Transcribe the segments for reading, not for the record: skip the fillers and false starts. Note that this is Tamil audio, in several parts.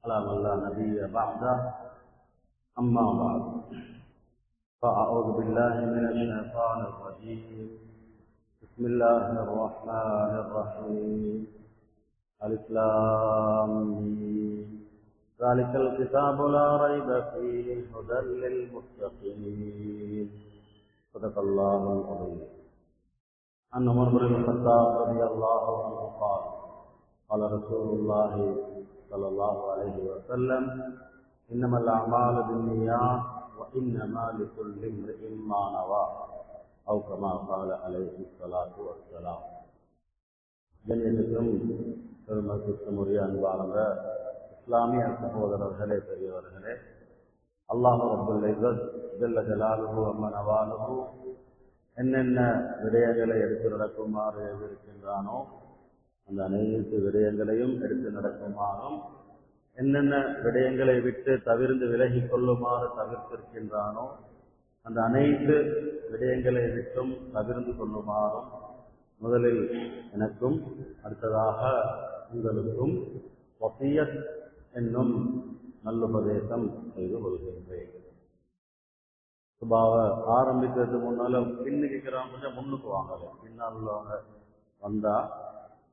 على من لا نبي بعده أما بعد فأعوذ بالله من الشيطان الرجيم بسم الله الرحمن الرحيم ألف لام ميم ذلك الكتاب لا ريب فيه هدى للمتقين صدق الله العظيم. عن عمر بن الخطاب رضي الله عنه قال قال رسول الله صلى الله عليه وسلم إنما الأعمال بالنيات وإنما لكل امرئ ما نوى أو كما قال عليه الصلاة والسلام. கண்ணியத்துக்கும் பெருமதிக்கும் உரிய அன்பார்ந்த இஸ்லாமிய சகோதரர்களே, பெரியவர்களே, அல்லாஹ் ரப்பல் இஸ்ஸத் ஜல்ல ஜலாலுஹு வ நவாலுஹு என்னென்ன விடயங்களை எடுத்து நடக்குமாறு இருக்கின்றானோ அந்த அனைத்து விடயங்களையும் எடுத்து நடக்குமாறும், என்னென்ன விடயங்களை விட்டு தவிர்ந்து விலகி கொள்ளுமாறு தவிர்த்திருக்கின்றானோ அந்த அனைத்து விடயங்களை விட்டும் தவிர்ந்து கொள்ளுமாறும் முதலில் எனக்கும் அடுத்ததாக உங்களுக்கும் வசியத் என்னும் நல்லுபதேசம் செய்து கொள்கின்றேன். சுபாவை ஆரம்பிக்கிறதுக்கு முன்னால பின்னுக்கிறாங்க, கொஞ்சம் முன்னுக்கு வாங்கல. பின்னால் உள்ளவங்க வந்தா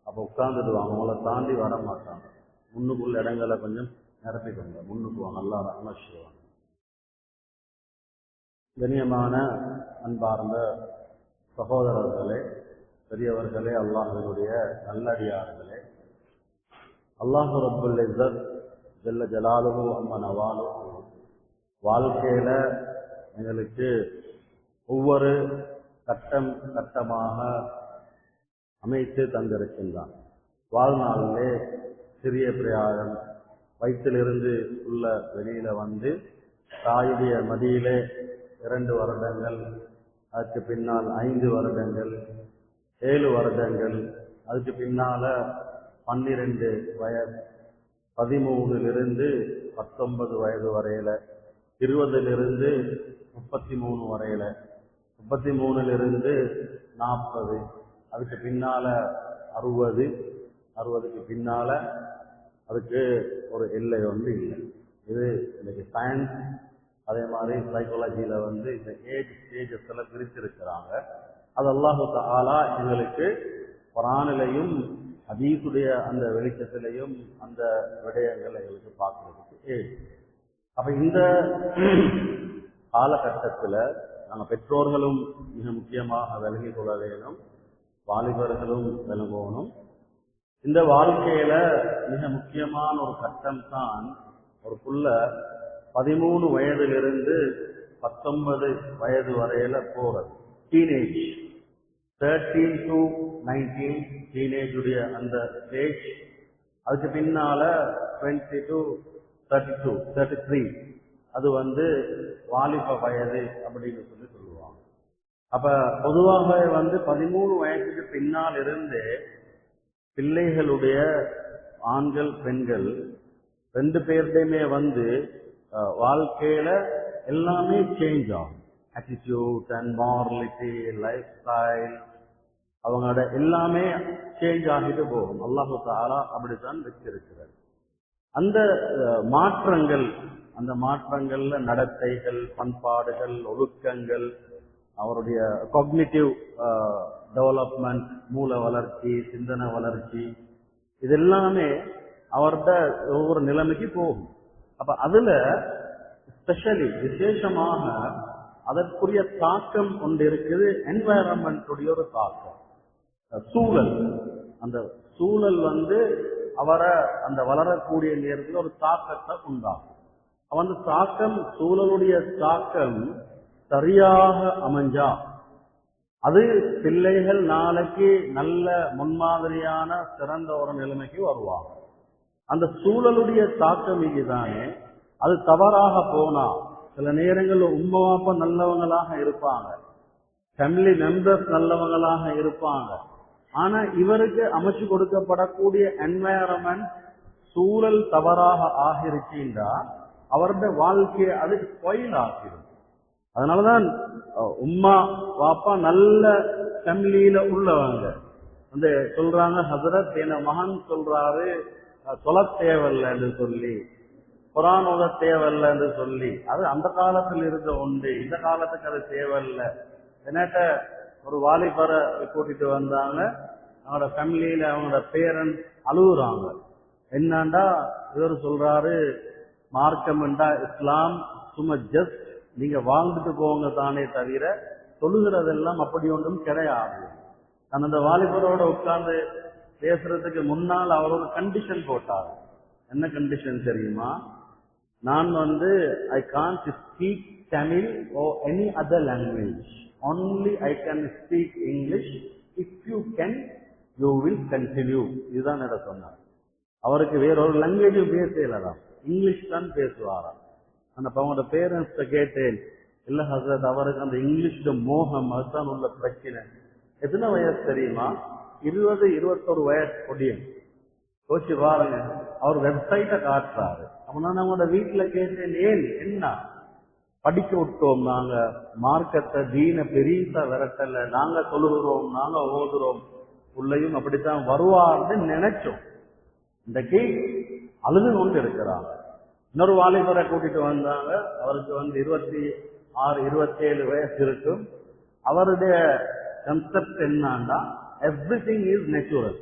அப்போ உட்கார்ந்துடுவாங்க, அவங்கள தாண்டி வர மாட்டாங்க. முன்னுக்குள்ள இடங்களை கொஞ்சம் நிரப்பிக்கோங்க, முன்னுக்கு வாங்க. நல்லா ரஹ்மத் செய்வாங்க. கண்ணியமான அன்பார்ந்த சகோதரர்களே, பெரியவர்களே, அல்லாஹ்வினுடைய நல்லடியார்களே, அல்லாஹ் ரப்பல் இஸ்ஸத் ஜல்ல ஜலாலுஹு வ நவாலுஹு வாழ்க்கையில எங்களுக்கு ஒவ்வொரு கட்டம் கட்டமாக அமைத்து தந்திருக்கின்றான். வாழ்நாளிலே சிறிய பிரயாணம், வயிற்றிலிருந்து உள்ள வெளியில வந்து தாயுடைய மடியிலே 2 வருடங்கள், அதுக்கு பின்னால் 5 வருடங்கள், 7 வருடங்கள், அதுக்கு பின்னால 12 வயது, 13 19 வயது வரையில, 20 33 வரையில, 33 40, அதுக்கு பின்னால 60, 60க்கு பின்னால அதுக்கு ஒரு எல்லை இல்லை. இது இன்னைக்கு சயின்ஸ், அதே மாதிரி சைக்காலஜியில இந்த ஏஜ் ஸ்டேஜஸ்ல பிரிச்சிருக்கிறாங்க. அது அல்லாஹு தஆலா எங்களுக்கு குர்ஆனிலையும் ஹதீஸுடைய அந்த வெளிச்சத்திலையும் அந்த விடயங்களை எங்களுக்கு பார்க்கறதுக்கு ஏஜ். அப்ப இந்த காலகட்டத்தில் நாங்கள் பெற்றோர்களும் மிக முக்கியமாக விளங்கிக் கொள்ள வேணும், வாலிபர்களும் விளங்கணும். இந்த வாழ்க்கையில மிக முக்கியமான ஒரு கட்டம் தான் ஒரு புள்ள 13 வயதிலிருந்து 19 வயது வரையில போறது, டீனேஜ். 13 to 19 டீனேஜ் உடைய அந்த ஸ்டேஜ். அதுக்கு பின்னால 20 to 32, 33 அது வாலிப வயது அப்படின்னு சொல்லுவாங்க. அப்ப பொதுவாக 13 வயதுக்கு பின்னால் இருந்து பிள்ளைகளுடைய ஆண்கள் பெண்கள் 2 பேர்டையுமே வாழ்க்கையில எல்லாமே சேஞ்ச் ஆகும். Attitude and morality, life style, அவங்களோட எல்லாமே சேஞ்ச் ஆகிட்டு போகும். அல்லாஹு தஆலா அப்படித்தான் வச்சிருக்கிறார். அந்த மாற்றங்கள், அந்த மாற்றங்கள்ல நடத்தைகள், பண்பாடுகள், ஒழுக்கங்கள், அவருடைய காக்னிட்டிவ் டெவலப்மெண்ட், மூல வளர்ச்சி, சிந்தனை வளர்ச்சி, இதெல்லாமே அவர்கிட்ட ஒவ்வொரு நிலைமைக்கு போகும். அப்ப அதுல ஸ்பெஷலி விசேஷமாக அதற்குரிய தாக்கம் கொண்டு இருக்குது என்வாயரன்மெண்டுடைய ஒரு தாக்கம், சூழல். அந்த சூழல் அவரை அந்த வளரக்கூடிய நேரத்தில் ஒரு தாக்கத்தை உண்டாகும். அந்த தாக்கம், சூழலுடைய தாக்கம் சரியாக அமைஞ்சா அது பிள்ளைகள் நாளைக்கு நல்ல முன்மாதிரியான சிறந்த ஒரு நிலைமைக்கு வருவாங்க. அந்த சூழலுடைய தாக்கம் இதுதானே. அது தவறாக போனா சில நேரங்களில் உம்மா அப்பா நல்லவங்களாக இருப்பாங்க, ஃபேமிலி மெம்பர்ஸ் நல்லவங்களாக இருப்பாங்க. ஆனா இவருக்கு அமைச்சு கொடுக்கப்படக்கூடிய என்வாயரன்மெண்ட், சூழல் தவறாக ஆகிருச்சுன்னா அவருடைய வாழ்க்கையை அது ஸ்பாயில் ஆகிடும். அதனாலதான் உம்மா வாப்பா நல்ல ஃபேமிலியில உள்ளவங்க சொல்றாங்க, ஹசரத் என மகன் சொல்றாரு, சொல்ல தேவையில்லை என்று சொல்லி, குர்ஆன் ஓத தேவையில்லை என்று சொல்லி, அது அந்த காலத்தில் இருந்த உண்டு, இந்த காலத்துக்கு அது தேவையில்லை. என்னட்ட ஒரு வாலிபரை கூட்டிட்டு வந்தாங்க. அவங்களோட ஃபேமிலியில அவங்களோட பேரண்ட்ஸ் அழுகுறாங்க. என்னண்டா இவர் சொல்றாரு, மார்க்கம்ண்டா இஸ்லாம் சும்மா ஜஸ்ட் நீங்க வாழ்ந்துட்டு போங்க தானே தவிர சொல்லுகிறதெல்லாம் அப்படி ஒன்றும் கிடையாது. நான் அந்த வாலிபரோட உட்கார்ந்து பேசுறதுக்கு முன்னால் அவர் ஒரு கண்டிஷன் போட்டார். என்ன கண்டிஷன் தெரியுமா? நான் I can't speak Tamil or any other language, only I can speak English. If you can, you will continue. இதுதான் என்ன சொன்னார். அவருக்கு வேற ஒரு லாங்குவேஜும் பேசலாம், இங்கிலீஷ் தான் பேசுவாராம். அந்த அவங்களோட பேரண்ட்ஸ் கேட்டேன், இல்ல ஹசரத் அவருக்கு அந்த இங்கிலீஷ் மோகம், அதுதான் உள்ள பிரச்சனை. எத்தனை வயசு தெரியுமா? 20-21 வயசு கொடியும். யோசிச்சு பாருங்க. அவர் வெப்சைட்டை காட்டுறாரு. அப்ப நான் அவங்களோட வீட்டுல கேட்டேன், ஏன் என்ன படிக்க விட்டோம் நாங்க, மார்க்கத்தை தீன பெரியசா விரட்டல, நாங்க சொல்லுகிறோம், நாங்க ஓதுறோம், உள்ளயும் அப்படித்தான் வருவார்னு நினைச்சோம். இன்றைக்கு அழுது கொண்டு இருக்கிறாங்க. இன்னொரு வாலிபரை கூட்டிட்டு வந்தாங்க. அவருக்கு 26-27 வயசு இருக்கும். அவருடைய கன்செப்ட் என்னன்னா, எவ்ரிதிங் இஸ் நேச்சுரல்,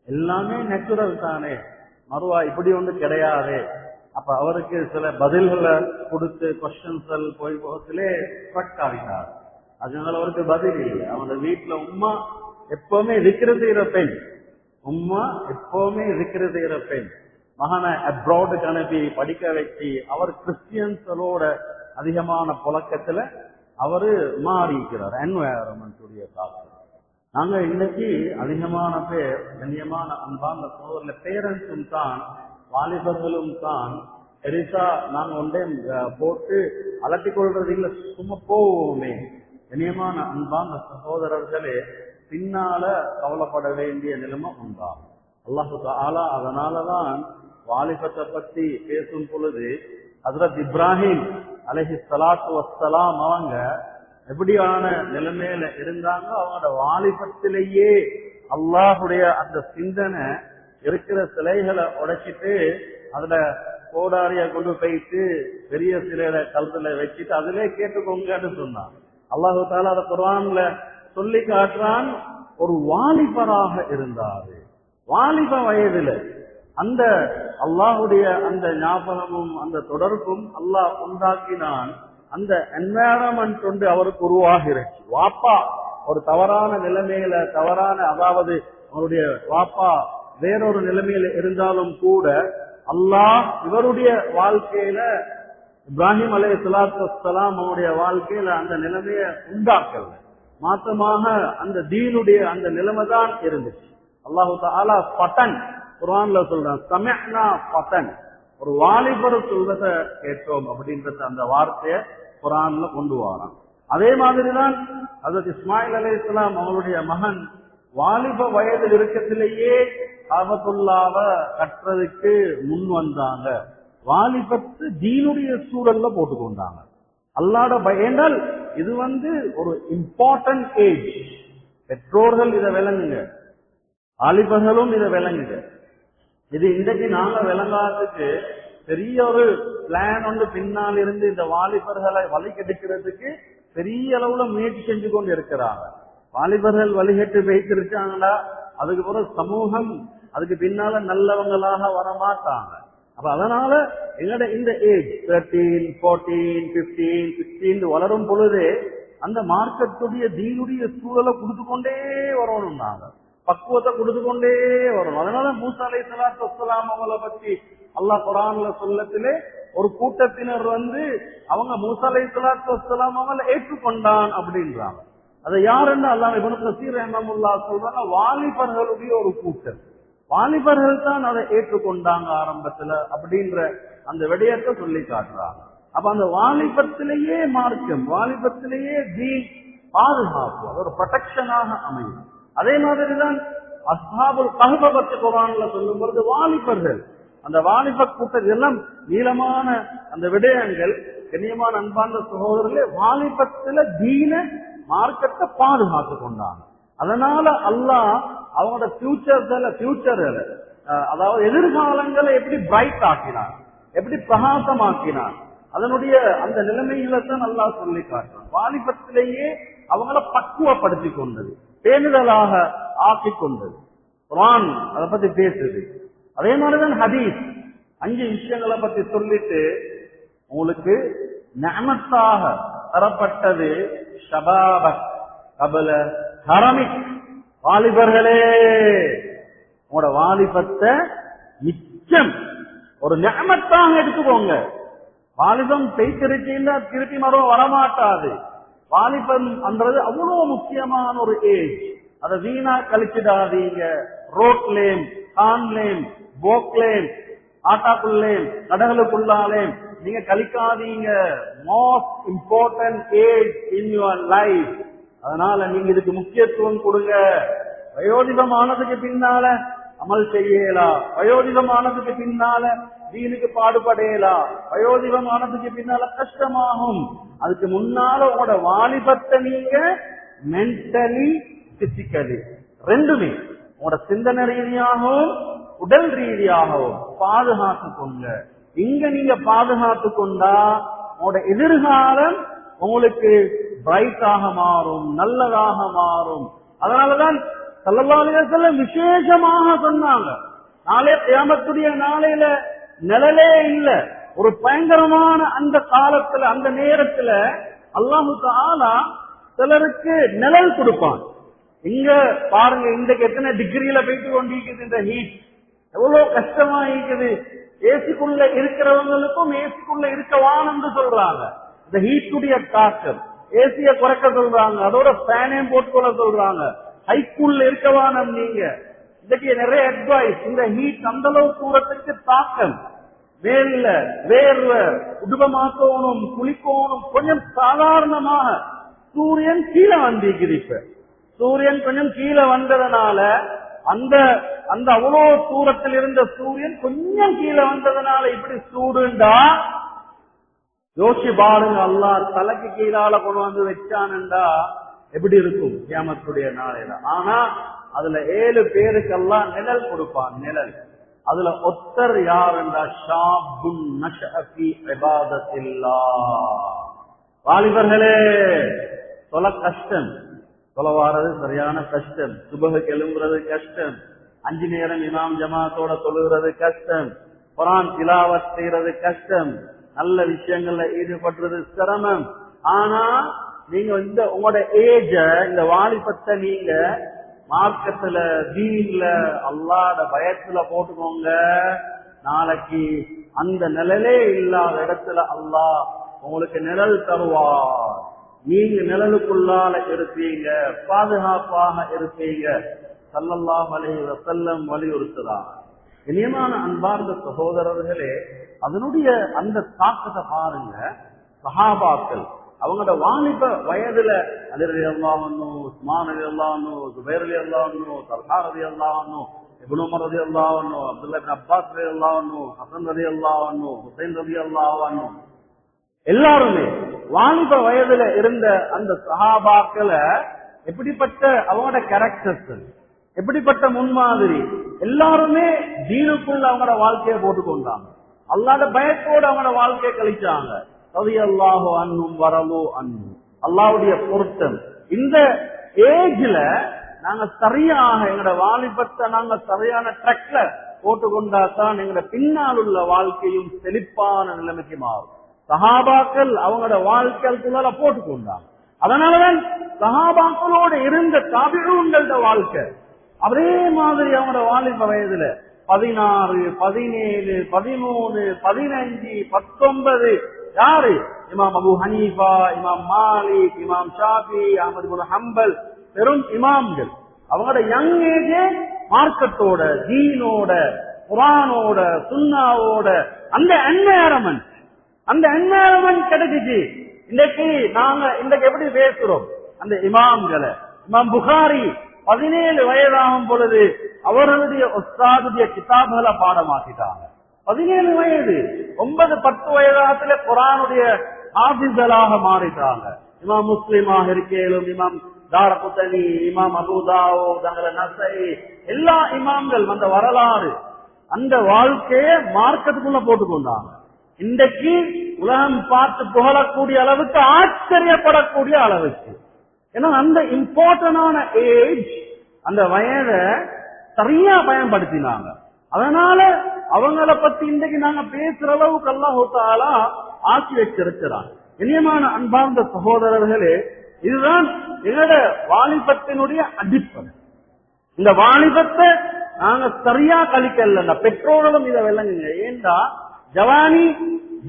எல்லாமே நேச்சுரல் தானே, மறுவா இப்படி ஒன்று கிடையாது. அப்ப அவருக்கு சில பதில்களை கொடுத்து கொஸ்டின்ஸ் போய் போகத்திலே ஸ்ட்ரக் ஆகிட்டார். அதனால அவருக்கு பதில் இல்லை. அவனோட வீட்டுல உம்மா எப்பவுமே இருக்கிற செய்யற பெண், உம்மா எப்பவுமே இருக்கிற செய்யற பெண். மகனை அப்ராடுக்கு அனுப்பி படிக்க வச்சு அவர் கிறிஸ்டியன்ஸோட அதிகமான புழக்கத்துல அவரு மாறிக்கிறார். என்வாயரன்மெண்ட் உடைய தாக்கம். நாங்க இன்னைக்கு அதிகமான பேர், கண்ணியமான அன்பான சோதரில் பேரண்ட்ஸும் தான் வாலிபர்களும் தான் பெருசா நாங்க ஒன்றே போட்டு அலட்டி கொள்றது இல்லை, சும்மா போவோமே. கண்ணியமான அன்பான சகோதரர்களே, பின்னால கவலைப்பட வேண்டிய நிலைமை உண்டாகும். அல்லாஹு தஆலா அதனாலதான் வாலிபத்தை பத்தி பேசும் பொழுது ஹஜ்ரத் இப்ராஹிம் அலைஹிஸ்ஸலாத்து வஸ்ஸலாம் அவங்க எப்படியான நிலைமையில இருந்தாங்க. அவங்களோட வாலிபத்திலேயே அல்லாஹுடைய அந்த சிந்தனை இருக்கிற சிலைகளை உடைச்சிட்டு அதுல கோடாரிய கொண்டு போயிட்டு பெரிய சிலையில கல்துல வச்சுட்டு அதிலே கேட்டுக்கோங்கன்னு சொன்னான். அல்லாஹு தஆலா அதை குர்ஆன்ல சொல்லி காட்டுறான். ஒரு வாலிபராக இருந்தாரு, வாலிப வயதுல அந்த அல்லாஹுடைய அந்த ஞாபகமும் அந்த தொடர்பும் அல்லாஹ் உண்டாக்கினான். அந்த என்வாயரன்மெண்ட் கொண்டு அவருக்கு உருவாகிருச்சு. வாப்பா ஒரு தவறான நிலைமையில அதாவது அவருடைய வாப்பா வேறொரு நிலைமையில இருந்தாலும் கூட அல்லாஹ் இவருடைய வாழ்க்கையில, இப்ராஹிம் அலைஹிஸ்ஸலாத்து வஸ்ஸலாம் அவருடைய வாழ்க்கையில அந்த நிலைமையை உண்டாக்கல, மாற்றமாக அந்த தீனுடைய அந்த நிலைமை தான் இருந்துச்சு. அல்லாஹு தஆலா ஃபதன் குர்ஆன்ல சொல்றான், சமிஅனா ஃபதன், ஒரு வாலிபர் சொல்றத கேட்டோம் அப்படின்றத அந்த வார்த்தையை குர்ஆன்ல கொண்டு வரான். அதே மாதிரிதான் ஹஜ்ரத் இஸ்மாயில் அலைஹிஸ்ஸலாம் அவருடைய மகன் வாலிப வயதில் இருக்கத்திலேயே காபத்துல்லாஹ்வ கற்றதுக்கு முன் வந்தாங்க. வாலிபத்து தீனுடைய சூழல்ல போட்டுக்கொண்டாங்க. அல்லாஹ்ட பயந்தால் இது ஒரு இம்பார்ட்டன்ட் ஏஜ். பெற்றோர்கள் இதை விளங்குங்க, வாலிபர்களும் இதை விளங்குங்க. இது இன்றைக்கு நாங்க விளங்காததுக்கு பெரிய ஒரு பிளான் ஒன்று பின்னால் இருந்து இந்த வாலிபர்களை வழி கெடுக்கிறதுக்கு பெரிய அளவுல முயற்சி செஞ்சு கொண்டு இருக்கிறாங்க. வாலிபர்கள் வழிகட்டு வைத்திருக்காங்களா, அதுக்கு பிறகு சமூகம் அதுக்கு பின்னால நல்லவங்களாக வரமாட்டாங்க. அப்ப அதனால எங்கட இந்த ஏஜ் 13, 14, 15, 16 வளரும் பொழுதே அந்த மார்க்கத்துடைய தீனுடைய சூழலை கொடுத்து கொண்டே வரணும், நாங்க பக்குவத்தை கொடுத்து கொண்டே வரணும். அதனால மூசா அலைஹிஸ்ஸலாத்து வஸ்ஸலாம் அவங்கள பத்தி அல்லாஹ் குர்ஆன்ல சொல்லத்திலே ஒரு கூட்டத்தினர் அவங்க மூசா அலைஹிஸ்ஸலாத்து வஸ்ஸலாம் அவங்கள ஏற்றுக்கொண்டான் அப்படின்றாங்க. அதை யாருன்னு அல்லாஹ் இப்னு கஸீர் ரஹ்மத்துல்லாஹ் சொல்றாங்க, வாலிபர்களுடைய ஒரு கூட்டம், வாலிபர்கள் தான் அதை ஏற்றுக்கொண்டாங்க ஆரம்பத்துல அப்படின்ற அந்த விடயத்தை சொல்லி காட்டுறாங்க. அப்ப அந்த வாலிபத்திலேயே மார்க்கம், வாலிபத்திலேயே தீன் பாதுகாப்பு, அது ஒரு ப்ரொடெக்ஷனாக அமையும். அதே மாதிரிதான் அஸ்ஹாபுல் கஹ்ஃப பத்தி குர்ஆன்ல சொல்லும் பொழுது வாலிபர்கள், அந்த வாலிப கூட்டம் எல்லாம் நீளமான அந்த விடயங்கள். கண்ணியமான அன்பார்ந்த சகோதரர்களே, வாலிபத்துல தீன மார்க்கத்தை பாதுகாத்து கொண்டாங்க. அதனால அல்லாஹ் அவங்களோட ஃபியூச்சர்ல அதாவது எதிர்காலங்களை எப்படி பிரைட் ஆக்கினார், எப்படி பிரகாசமாக்கினார், அதனுடைய அந்த நிலைமைகளை தான் நல்லா சொல்லி காட்டுறான். வாலிபத்திலேயே அவங்கள பக்குவப்படுத்தி கொண்டது, பேணுதலாக ஆக்கி கொண்டது. குர்ஆன் அதை பத்தி பேசுது. அதே மாதிரிதான் ஹதீஸ் 5 விஷயங்களை பத்தி சொல்லிட்டு உங்களுக்கு நிஅமத்தாக தரப்பட்டது ஷபாபக் கபல ஹரமிக். வாலிபர்களே, உங்களோட வாலிபத்தை மிச்சம் ஒரு நிஅமத்தாக எடுத்துக்கோங்க. வாலிபம் பேய்த்திருக்கீங்களா திருப்பி மரம் வரமாட்டாது. வாலிபம் என்றது அவ்வளவு முக்கியமான ஒரு ஏஜ். அதை வீணா கழிச்சிடாதீங்க. ரோட்லேம், கான்லேம், போக்லேம், ஆட்டாக்குள்ளேம், கடகளுக்குள்ளாலேம் நீங்க கழிக்காதீங்க. Most important age in your life. அதனால நீங்க இதுக்கு முக்கியத்துவம் கொடுங்க. வயோதிகமானதுக்கு பின்னால அமல் செய்யலாம், வயோதிகமானதுக்கு பின்னால தீனுக்கு பாடுபடையலாம், வயோதிகமானதுக்கு பின்னால கஷ்டமாகும். அதுக்கு முன்னால உங்களோட வாலிபத்தை நீங்க மென்டலி பிசிக்கலி ரெண்டுமே உங்களோட சிந்தனை ரீதியாகவும் உடல் ரீதியாகவும் பாதுகாத்து கொங்க. இங்க நீங்க பாதுகாத்து கொண்டா உங்களோட எதிர்காலம் உங்களுக்கு பிரைட்டாக மாறும், நல்லதாக மாறும். அதனாலதான் ஸல்லல்லாஹு அலைஹி வஸல்லம் விசேஷமாக சொன்னாங்க, நாளே கியாமத்துடைய நாளையில நிழலே இல்ல. ஒரு பயங்கரமான அந்த காலத்துல அந்த நேரத்துல அல்லாஹ் தஆலா சிலருக்கு நிழல் கொடுப்பான். இங்க பாருங்க, இன்றைக்கு எத்தனை டிகிரியில போயிட்டு கொண்டிருக்குது இந்த ஹீட், எவ்வளவு கஷ்டமா இருக்குது. ஏசிக்குள்ள இருக்கிறவங்களுக்கும் ஏசிக்குள்ள இருக்கவான்னு சொல்றாங்க. இந்த ஹீட்டுடைய தாக்கம் ஏசிய குறைக்க சொல்றாங்க, அதோட ஃபேனையும் போட்டுக்கொள்ள சொல்றாங்க. ஹைக்குள்ள இருக்கவானம் நீங்க. இன்னைக்கு நிறைய அட்வைஸ், இந்த ஹீட் அந்த அளவு தூரத்துக்கு தாக்கம், வேர்ல வேர்வை உடுபமாக்கணும், குளிக்கணும். கொஞ்சம் சாதாரணமாக சூரியன் கீழே வந்திருக்குது. இப்ப சூரியன் கொஞ்சம் கீழே வந்ததுனால அந்த அந்த அவ்வளவு தூரத்தில் இருந்த சூரியன் கொஞ்சம் கீழே வந்ததுனால இப்படி சூடுண்டா யோசி பாருங்க. அல்லாஹ் தலைக்கு கீழால கொண்டு வந்து வச்சானுண்டா எப்படி இருக்கும் கியாமத்துடைய நாளையில. ஆனா அதுல 7 பேருக்கெல்லாம் நிழல் கொடுப்பான். நிழல் அதுல ஒத்தர் யார் என்றா ஷாபுன் நஷஅ ஃபீ இபாதத்தில்லாஹ். வாலிபர்களே, தொலை கஷ்டம், தொலை வாரது சரியான கஷ்டம், சுபஹுக்கு எழும்புறது கஷ்டம், 5 நேரம் இமாம் ஜமாத்தோட தொழுகிறது கஷ்டம், குர்ஆன் திலாவத் செய்யறது கஷ்டம், நல்ல விஷயங்கள்ல ஈடுபடுறது சிரமம். ஆனா நீங்க இந்த உங்களோட ஏஜ, இந்த வாலிபத்தை நீங்க மார்க்கத்துல, தீன்ல, அல்லாஹ்ட பயத்துல போட்டுக்கோங்க. நாளைக்கு அந்த நிழலே இல்லாத இடத்துல அல்லாஹ் உங்களுக்கு நிழல் தருவார். நீங்க நிழலுக்குள்ளால இருப்பீங்க, பாதுகாப்பாக இருப்பீங்க. ஸல்லல்லாஹு அலைஹி வஸல்லம் வலியுறுத்துறாங்க. இனியமான அன்பார்ந்த சகோதரர்களே, அதனுடைய அந்த தாக்கத்தை பாருங்க. சஹாபாக்கள் அவங்களோட வாலிப வயதுல அலி ரலியல்லாஹு அன்ஹு, உஸ்மான் ரலியல்லாஹு அன்ஹு, ஜுபைர் ரலியல்லாஹு அன்ஹு, தல்ஹா ரலியல்லாஹு அன்ஹு, இப்னு உமர் ரலியல்லாஹு அன்ஹு, அப்துல்லாஹ் இப்னு அப்பாஸ் ரலியல்லாஹு அன்ஹு, ஹஸன் ரலியல்லாஹு அன்ஹு, ஹுசைன் ரலியல்லாஹு அன்ஹு, எல்லாருமே வாலிப வயதுல இருந்த அந்த சஹாபாக்களை எப்படிப்பட்ட அவங்களோட கேரக்டர்ஸ், எப்படிப்பட்ட முன்மாதிரி, எல்லாருமே தீனுக்குள்ள அவங்களோட வாழ்க்கையை போட்டுக்கொண்டாங்க. அல்லாஹ்வுடைய பயத்தோடு அவங்களோட வாழ்க்கையை கழிச்சாங்க. ரலியல்லாஹு அன்ஹும் வரலு அன்ஹு. அல்லாஹ்வுடைய பொருத்தம். இந்த ஏஜ்ல நாங்க சரியாக எங்களோட வாலிபத்தை நாங்க சரியான ட்ரக்ல போட்டுக்கொண்டா தான் எங்களோட பின்னால் உள்ள வாழ்க்கையும் செழிப்பான நிலைமைக்கு மாறும். சஹாபாக்கள் அவங்களோட வாழ்க்கைக்குள்ள போட்டுக்கொண்டாங்க. அதனாலதான் சஹாபாக்களோடு இருந்த தாபிஊன்களோட வாழ்க்கை அதே மாதிரி அவங்களோட வாலிப வயதுல 16, 17, 13, 15, 19 யாரு? இமாம் அபு ஹனீஃபா, இமாம் மாலிக், இமாம் ஷாஃபி, அஹ்மது இப்னு ஹம்பல், பெரும் இமாம்கள். அவங்களோட யங் ஏஜே மார்க்கத்தோட, தீனோட, குர்ஆனோட, சுன்னாவோட அந்த என்வாயரன்மெண்ட் கிடைச்சிச்சு. இன்னைக்கு நாங்க இன்றைக்கு எப்படி பேசுறோம் அந்த இமாம்களை? இமாம் புகாரி 17 வயதாகும் பொழுது அவர்களுடைய உஸ்தாதுடைய கிதாபுகளை பாடமாக்கிட்டாங்க. 17 வயது, 9, 10 வயதாகத்துல குர்ஆனுடைய ஹாஃபிஸ்களாக மாறிட்டாங்க. இமாம் முஸ்லிமாக இருக்கேலும், இமாம் தாரகுத்தனி, இமாம் அபூ தாவூத், நஸஈ, எல்லா இமாம்கள் அந்த வரலாறு அந்த வாழ்க்கைய மார்க்கத்துக்குள்ள போட்டுக்கொண்டாங்க. இன்றைக்கு உலகம் பார்த்து புகழக்கூடிய அளவுக்கு, ஆச்சரியப்படக்கூடிய அளவுக்கு. ஏன்னா அந்த இம்பார்ட்டன்டான ஏஜ், அந்த வயதை சரியா பயன்படுத்தினாங்க. அதனால அவங்கள பத்தி இன்றைக்கு நாங்க பேசுற அளவுக்கு அல்லாஹ் தஆலா ஆக்கி வச்சிருக்கிறான். இனியமான அன்பார்ந்த சகோதரர்களே, இதுதான் எங்களோட வாலிபத்தினுடைய அடிப்படை. இந்த வாலிபத்தை நாங்க சரியா கழிக்கல. பெற்றோர்களும் இதை விளங்குங்க. ஏண்டா ஜவானி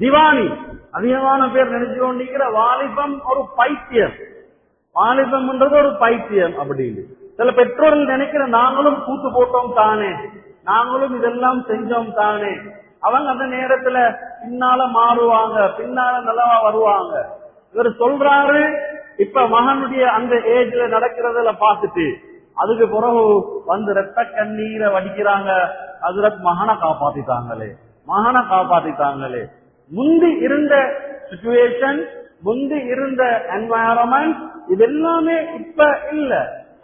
திவானி அதிகமான பேர் நினைச்சு கொண்டிருக்கிற வாலிபம் ஒரு பைத்தியம், வாலிபம்ன்றது ஒரு பைத்தியம் அப்படின்னு சில பெற்றோர்கள் நினைக்கிற, நாங்களும் கூத்து போட்டோம் தானே, நாங்களும் இதெல்லாம் செஞ்சோம் தானே. அவங்க அந்த நேரத்துல பின்னால மாறுவாங்க, பின்னால நல்லா வருவாங்க. இவர் சொல்றாரு, இப்ப மகனுடைய அந்த ஏஜ்ல நடக்கிறதுல பார்த்துட்டு அதுக்கு பிறகு வந்து ரத்த கண்ணீரை வடிக்கிறாங்க. ஹஜ்ரத் மகனை காப்பாத்திட்டாங்களே, மகனை காப்பாத்திட்டாங்களே. முந்தி இருந்த சிச்சுவேஷன், முந்தி இருந்த என்வாயரன்மெண்ட் இதெல்லாமே இப்ப இல்ல.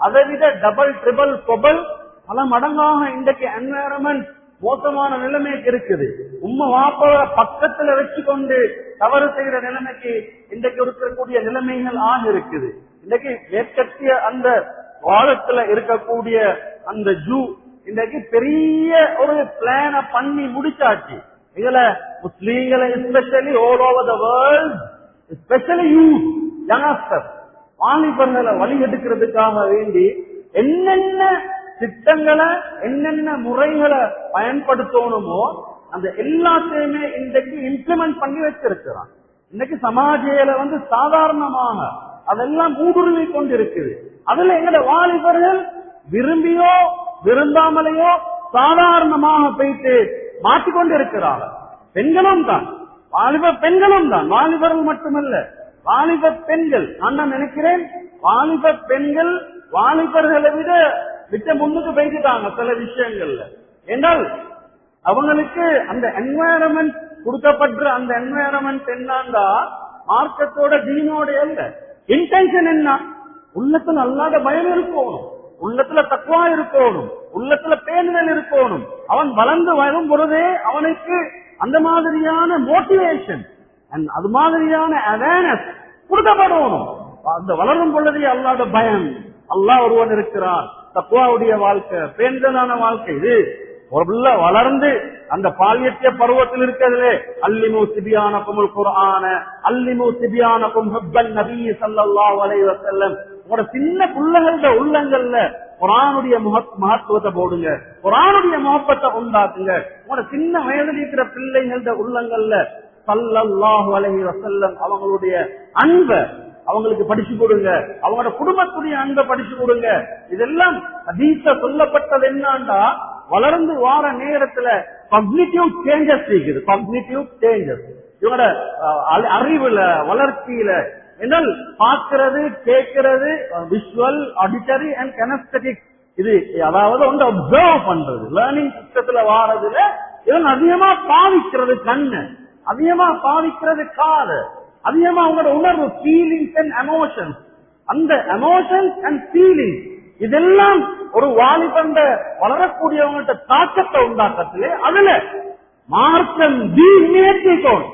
அதை விட டபுள் ட்ரிபிள் கொபல் பல மடங்காக இன்றைக்கு என்வாயரன்மெண்ட் மோசமான நிலைமைக்கு இருக்குது. உம்மை வாப்பாவ பக்கத்துல வச்சுக்கொண்டு தவறு செய்யற நிலைமைக்கு இன்றைக்கு இருக்கக்கூடிய நிலைமைகள் ஆக இருக்குது. இன்றைக்கு மேற்கத்திய அந்த வாதத்துல இருக்கக்கூடிய அந்த ஜூ இன்றைக்கு பெரிய ஒரு பிளான பண்ணி முடிச்சாச்சு. இதுல முஸ்லீம்களை especially all over the world, especially youth youngster வாலிபர்களை வழி எடுக்கிறதுக்காக வேண்டி என்னென்ன திட்டங்களை, என்னென்ன முறைகளை பயன்படுத்தணுமோ அந்த எல்லாத்தையுமே இன்றைக்கு இம்ப்ளிமெண்ட் பண்ணி வச்சிருக்கிறான். இன்னைக்கு சமாஜியில சாதாரணமாக அதெல்லாம் ஊடுருவி கொண்டிருக்குது. அதுல எங்கட வாலிபர்கள் விரும்பியோ விரும்பாமலையோ சாதாரணமாக போயிட்டு மாற்றிக்கொண்டு இருக்கிறாங்க. பெண்களும் தான், வாலிப பெண்களும் தான், வாலிபர்கள் மட்டுமல்ல, வாலிப பெண்கள். நான் நினைக்கிறேன் வாலிப பெண்கள் வாலிபர்களை விட முன்னுக்கு போய்கிட்டாங்க சில விஷயங்கள்ல. என்றால் அவங்களுக்கு அந்த என்வாயரன்மெண்ட் கொடுக்கப்பட்ட அந்த என்வாயரன்மெண்ட் என்னன்னா மார்க்கத்தோட தீனோட அல்ல. இன்டென்ஷன் என்ன? உள்ளத்துல அல்லாத பயம் இருக்கணும், உள்ளத்துல தக்வா இருக்கணும், உள்ளத்துல பேணுதல் இருக்கணும். அவன் வளர்ந்து வரும் பொழுதே அவனுக்கு அந்த மாதிரியான மோட்டிவேஷன், அது மாதிரியான அவேர்னஸ் கொடுக்கப்படணும். அந்த வளரும் பொழுதே அல்லாத பயம், அல்லாஹ் ஒருவன் இருக்கிறான், தக்வாவுடைய வாழ்க்கை, பேணுதலான வாழ்க்கை. இது ஒரு வளர்ந்து அந்த பால்யத்திய பருவத்தில் இருக்கிறதுலே அல்லிமு சிபியானக்கும் குர்ஆன அல்லிமு சிபியானக்கும் ஹுப்பன் நபி ஸல்லல்லாஹு அலைஹி வஸல்லம். உங்களோட சின்ன பிள்ளைகளோட உள்ளங்கள்ல குர்ஆனுடைய மகத்துவத்தை போடுங்க, குர்ஆனுடைய முஹப்பத்தை உண்டாக்குங்க. உங்களோட சின்ன வயதில் இருக்கிற பிள்ளைகளோட உள்ளங்கள்ல ஸல்லல்லாஹு அலைஹி வஸல்லம் அவங்களுடைய அன்பை அவங்களுக்கு படிச்சு கொடுங்க, அவங்களோட குடும்பத்துடைய அன்பை படிச்சு கொடுங்க. இதெல்லாம் ஹதீஸ்ல சொல்லப்பட்டது என்னன்னா வளர்ந்து வார நேரத்துல காக்னிட்டிவ் சேஞ்சஸ் இருக்குது. காக்னிட்டிவ் சேஞ்சஸ் இவங்களோட அறிவுல வளர்ச்சியில என்றால் பார்க்கிறது, கேட்கிறது, விஷுவல், ஆடிட்டரி அண்ட் கனெஸ்தட்டிக், இது அதாவது ஒன்று அப்சர்வ் பண்றது, லேர்னிங் சிஸ்டத்துல வாரதுல இவங்க அதிகமா பாவிக்கிறது கண்ணு, அதிகமா பாவிக்கிறது காது, அதிகமா அவங்களோட உணர்வு, ஃபீலிங்ஸ் அண்ட் எமோஷன்ஸ். அந்த எமோஷன்ஸ் அண்ட் ஃபீலிங்ஸ் இதெல்லாம் ஒரு வாலிபண்ட வளரக்கூடியவங்கள்ட்ட தாக்கத்தை உண்டாக்கத்திலே அதுல மார்க்கம் தீர்த்தோம்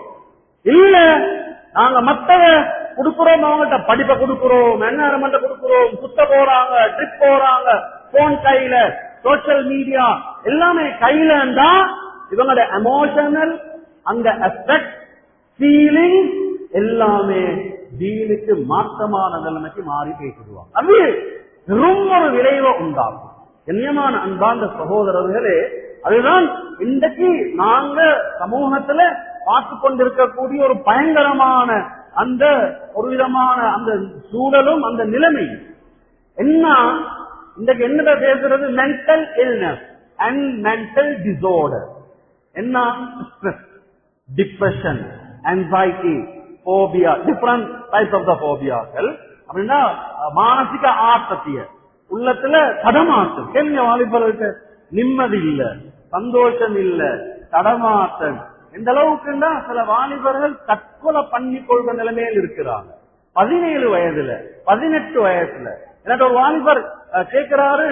இல்ல. நாங்க மத்தவ கொடுக்கிறோம், அவங்கள்ட்ட படிப்பை கொடுக்கிறோம், என்வாயரன்மெண்ட் கொடுக்கிறோம், சுத்த போறாங்க, ட்ரிப் போறாங்க, போன் கையில, சோசியல் மீடியா எல்லாமே கையிலண்டா இவங்களோட எமோஷனல் அந்த அஸ்பெக்ட், ஃபீலிங் எல்லாமே தீனுக்கு மாற்றமான நிலைமைக்கு மாறி பேசிடுவாங்க. அது ரொம்ப ஒரு விளைவை உண்டாகும். கண்ணியமான அன்பார்ந்த சகோதரர்களே, அதுதான் இன்றைக்கு நாங்க சமூகத்துல பார்த்து கொண்டிருக்கக்கூடிய ஒரு பயங்கரமான அந்த ஒரு விதமான அந்த சூழலும் அந்த நிலைமை என்ன. இன்றைக்கு என்ன பேசுறது? Mental illness and mental disorder. என்ன? Stress, depression, anxiety, phobia, different types of the போபியாக்கள். அப்படின்னா மானசிக ஆட்டத்திய உள்ளத்துல தடமாற்றம். கேள்வி வாலிபர்களுக்கு நிம்மதி இல்ல, சந்தோஷம் இல்ல, தடமாற்றம். எந்த அளவுக்குன்னா சில வாலிபர்கள் தற்கொலை பண்ணி கொள்ற நிலைமையில் இருக்கிறாங்க. 17 வயதுல 18 வயசுல எனக்கு ஒரு வாலிபர் கேட்கிறாரு,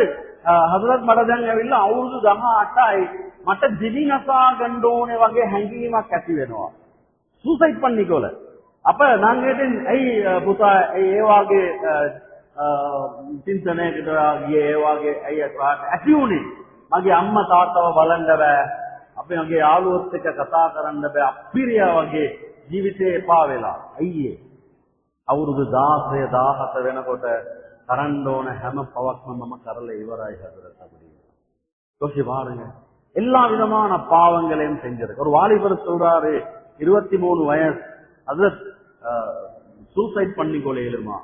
ஹஜ்ரத் மடஜங்கவில்ல அவுது தமா அட்டாய் මට දිවි නසා ගන්න ඕනේ වගේ හැඟීමක් ඇති වෙනවා. සුසයිඩ් පන්නිකොල. අප නම් හිටින් ඇයි පුතා ඒ වාගේ චින්තනයකට ගියේ ඒ වාගේ ඇයි ඇති උනේ? මගේ අම්මා තාත්තව බලන්න බෑ. අපි මගේ යාළුවොත් එක්ක කතා කරන්න බෑ. අපිරියා වගේ ජීවිතේ එපා වෙලා. අයියේ. අවුරුදු 16 17 වෙනකොට කරන්න ඕන හැම පවක්ම මම කරලා ඉවරයි හදරත් அப்படி. யோசிச்சு பாருங்க. எல்லா விதமான பாவங்களையும் செஞ்சிருக்கு. ஒரு வாலிபர் சொல்றாரு 23 வயசு அதுல சூசைட் பண்ணிக்கொள்ளையிலுமா?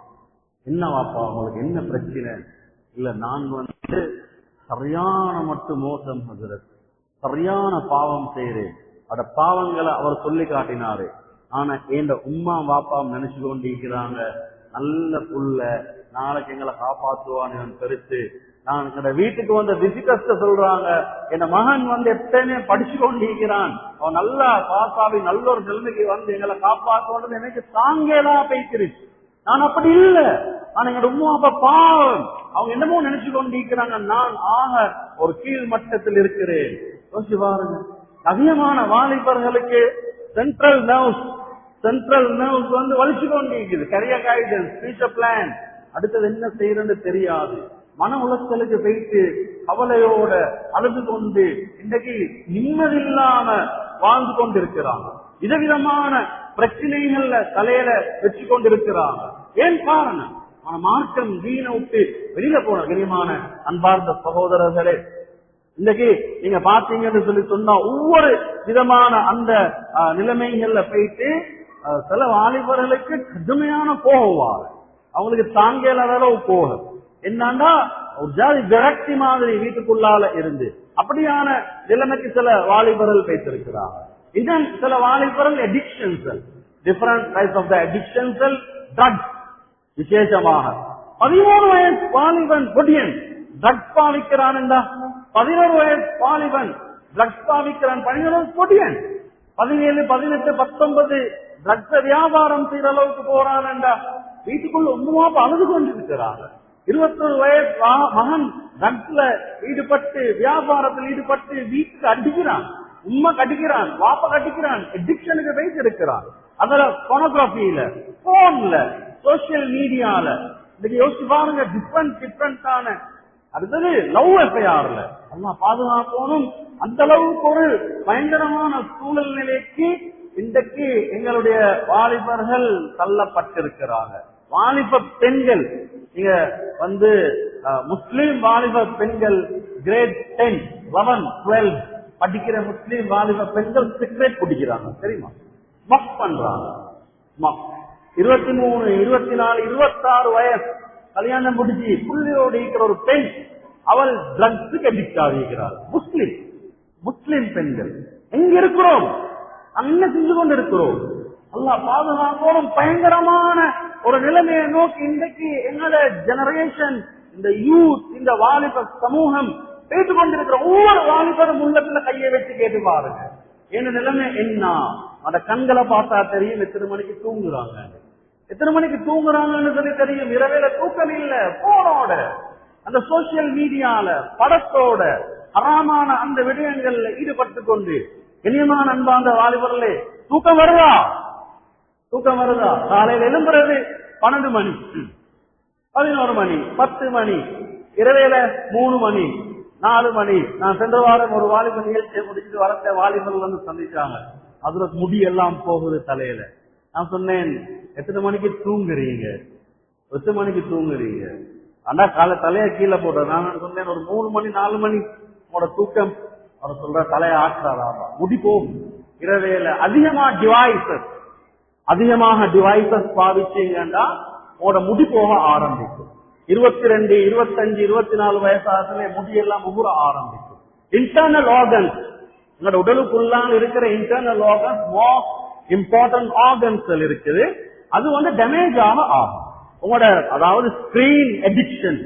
என்ன வாப்பா உங்களுக்கு என்ன பிரச்சனை? இல்ல நான் சரியான மட்டும் மோசம் ஹசரத், சரியான பாவம் செய்யறேன். அட பாவங்களை அவர் சொல்லி காட்டினாரு. ஆனா என் உம்மா வாப்பா நினைச்சு கொண்டிருக்கிறாங்க நல்ல புள்ள, நாளைக்கு எங்களை காப்பாற்றுவான்னு பெருசு. நான் எங்க வீட்டுக்கு வந்த விசிட்டர்ஸ் சொல்றாங்க என் மகன் எப்பயுமே படிச்சு கொண்டிருக்கிறான், அவன் நல்லா பாசாவி நல்ல ஒரு நிலைமைக்கு வந்து எங்களை காப்பாற்றுவான்னு எனக்கு தாங்கலாம் பேசிருச்சு. நான் அப்படி இல்ல. ஆனா எங்க உம்மா அப்பா பாவம் அவங்க என்னமோ நினைச்சு கொண்டிருக்கிறாங்க நான் ஆக ஒரு கீழ் மட்டத்தில் இருக்கிறேன். யோசிச்சு பாருங்க. அதிகமான வாலிபர்களுக்கு சென்ட்ரல் நர்வ்ஸ் வந்து வலிச்சு கொண்டிருக்குது. கரியர் கைடன்ஸ், ஃபியூச்சர் பிளான், அடுத்தது என்ன செய்யறன்னு தெரியாது. மன உளைச்சலுக்கு போயிட்டு கவலையோட அழுது கொண்டு இன்றைக்கு நிம்மதியில்லாம வாழ்ந்து கொண்டிருக்கிறாங்க. விதவிதமான பிரச்சனைகள்ல தலையில வச்சு கொண்டிருக்கிறாங்க. ஏன் காரணம்? ஆனா மார்க்கம் வீணை விட்டு வெளியில போன கனிமான அன்பார்ந்த சகோதரர்களே, இன்னைக்கு நீங்க பாத்தீங்கன்னு சொல்லி சொன்னா ஒவ்வொரு விதமான அந்த நிலைமைகள்ல போயிட்டு சில வாலிபர்களுக்கு கடுமையான போகுவாங்க. அவங்களுக்கு தாங்கல அளவு போகும். என்னன்னா ஒரு ஜாதி விரக்தி மாதிரி வீட்டுக்குள்ளால இருந்து அப்படியான நிலைமைக்கு சில வாலிபர்கள் பேசிருக்கிறாங்க. இன்னும் சில வாலிபர்கள் addictions, different types of the addictions, drugs. விசேஷமாக 13 வயசு வாலிபன் பொடியன் ட்ரக்ஸ் பாவிக்கிறான். 11 வயசு வாலிபன் ட்ரக்ஸ் பாவிக்கிறான். 11 பொடியன் 17 18 19 ட்ரக்ஸ் வியாபாரம் செய்யற அளவுக்கு போறான். வீட்டுக்குள்ள ஒண்ணுமா அழுது கொண்டிருக்கிறாங்க. 21 வயசு மகன் ட்ரக்ஸ்ல ஈடுபட்டு வியாபாரத்தில் ஈடுபட்டு வீட்டுக்கு அடிக்கிறான். உண்மை கட்டிக்கிறான், வாப்ப கட்டிக்கிறான், அடிக்ஷனுக்கு பேசி இருக்கிறான். அதுல போனோகிராபியில, போன்ல, சோசியல் மீடியால இன்னைக்கு யோசிச்சு பாருங்க. டிஃபரெண்டான அடுத்தது லவ் எஃப்ஐஆர்ல எல்லாம் பாதுகாக்கணும். அந்த அளவுக்கு ஒரு பயங்கரமான சூழல் நிலைக்கு இன்றைக்கு எங்களுடைய வாலிபர்கள் தள்ளப்பட்டிருக்கிறாங்க. வாலிப பெண்கள் நீங்க வந்து முஸ்லீம் வாலிப பெண்கள் கிரேட் 10, 11, 12 படிக்கிற முஸ்லீம் வாலிப பெண்கள் சிகரெட் குடிக்கிறாங்க. தெரியுமா? ஸ்மோக் பண்றாங்க. 23, 24, 26 வயசு கல்யாணம் முடிச்சு புள்ளியோடு இருக்கிற ஒரு பெண் அவள் ட்ரக்ஸுக்கு அடிக்ட் ஆகிக்கிறாள். முஸ்லிம் பெண்கள் எங்க இருக்கிறோம்? என்ன செஞ்சு கொண்டு இருக்கிறோம்? அல்லாஹ் பாதுகாப்போம். பயங்கரமான ஒரு நிலைமையை நோக்கி இன்றைக்கு எங்களோட ஜெனரேஷன், இந்த யூத், இந்த வாலிப சமூகம் பேசிக் கொண்டிருக்கிற ஒவ்வொரு வாலிபரும் உள்ளத்துல கையை வச்சு கேட்டு பாருங்க. என்ன நிலைமை என்ன? அந்த கண்களை பார்த்தா தெரியும் எத்தனை மணிக்கு தூங்குறாங்க, எத்தனை மணிக்கு தூங்குறாங்கன்னு சொல்லி தெரியும். இரவேல தூக்கம் இல்ல, போனோட அந்த சோசியல் மீடியால படத்தோட ஹராமான அந்த விடயங்கள்ல ஈடுபட்டு கொண்டு கண்ணியமான அன்பாந்த வாலிபர்களே, தூக்கம் வருதா? காலையில எழும்புறது 12 மணி, 11 மணி, 10 மணி, இரவேல 3 மணி, 4 மணி. நான் சென்ற வாரம் ஒரு வாலிப நிகழ்ச்சியை முடிச்சுட்டு வரத்த வாலிபர்கள் வந்து சந்திச்சாங்க. அதுல முடி எல்லாம் போகுது தலையில. நான் சொன்னேன், எத்தனை மணிக்கு தூங்குறீங்க? 8 மணிக்கு தூங்குறீங்க. ஆனா காலை தலைய கீழே போடுற. நான் சொன்னேன், ஒரு 3 மணி 4 மணி உங்களோட தூக்கம். அவர் சொல்ற தலையை ஆற்றாராமா, முடி போகும். இரவேல அதிகமாக டிவைசஸ் பாவிச்சீங்கன்னா உங்களோட முடி போக ஆரம்பிக்கும். 22, 25, 24 வயசாகவே முடியெல்லாம் முகுற ஆரம்பிக்கும். இன்டர்னல் ஆர்கன்ஸ், உங்களோட உடலுக்குள்ளான இருக்கிற internal organs, most important organs இருக்குது. அது வந்து டேமேஜ் ஆகும். உங்களோட அதாவது ஸ்கிரீன் அடிக்ஷன்